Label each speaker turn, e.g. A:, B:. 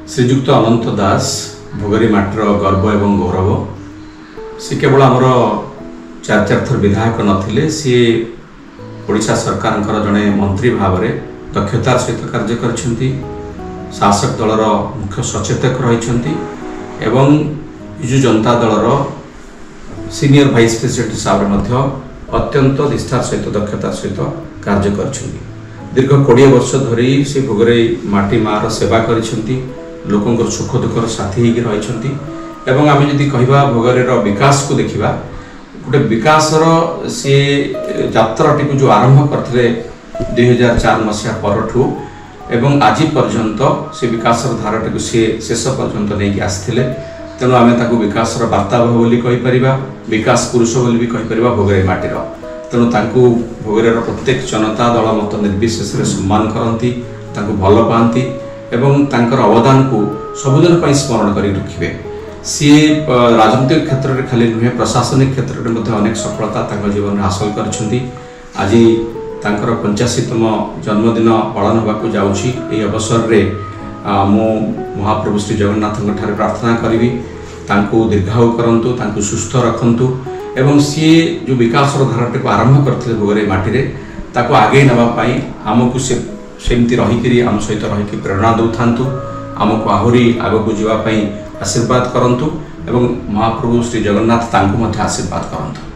A: श्रीजुक्त अनंत दास भोगरी martyr गर्व एवं गौरव सी केवल आमर चार थर विधायक नथिले सी ओडिशा सरकार जड़े मंत्री भाव में दक्षतार सहित कार्य करछंती शासक दलर मुख्य सचेतक रही एवं विजु जनता दलर सीनियर वाइस प्रेसिडेंट हिसाब से अत्यंत निष्ठार सहित दक्षतार सहित कार्य करछंती। दीर्घ 20 वर्ष धरी से भोगरे माटी मार सेवा करछंती लोकंकर सुख दुखर साथी होगी रही एवं आम जदि कहवा भोगरेर विकास को देखा गोटे विकासर सी यात्राटी को जो आरंभ करते 2004 मसीहा परठू एवं आज पर्यंत से विकासर धाराटी को सी शेष पर्यंत नहीं आसते तेणु आम विकासर वार्ताबह बोली कहीपर विकास पुरुष बोली भी कहीपर भोगरे माटीर तेणु तांकु भोगरेर प्रत्येक जनता दल मत निर्विशेष सम्मान करती भल पाती एवं तांकर अवदान को सबुदिन पर स्मरण कर रखिए। सी राजनीतिक क्षेत्र में खाली नुहे प्रशासनिक क्षेत्र में अनेक सफलता जीवन में हासिल करछंती। आज तांकर 85तम जन्मदिन पालन होगा जाउछि। एही अवसर रे मु महाप्रभु श्री जगन्नाथ ठारे प्रार्थना करी तांको दीर्घायु करंतु तांको सुस्थ रखंतु एवं सी जो विकास धाराटी को आरंभ करते भोगरे माटी ताको आगे नवा पाई आमको सेमती रहीकि आम सहित रहीकि प्रेरणा दौथांतु आमको आहरी आगको जीवाई आशीर्वाद करंतु एवं महाप्रभु श्री जगन्नाथ तांको मध्य आशीर्वाद करंतु।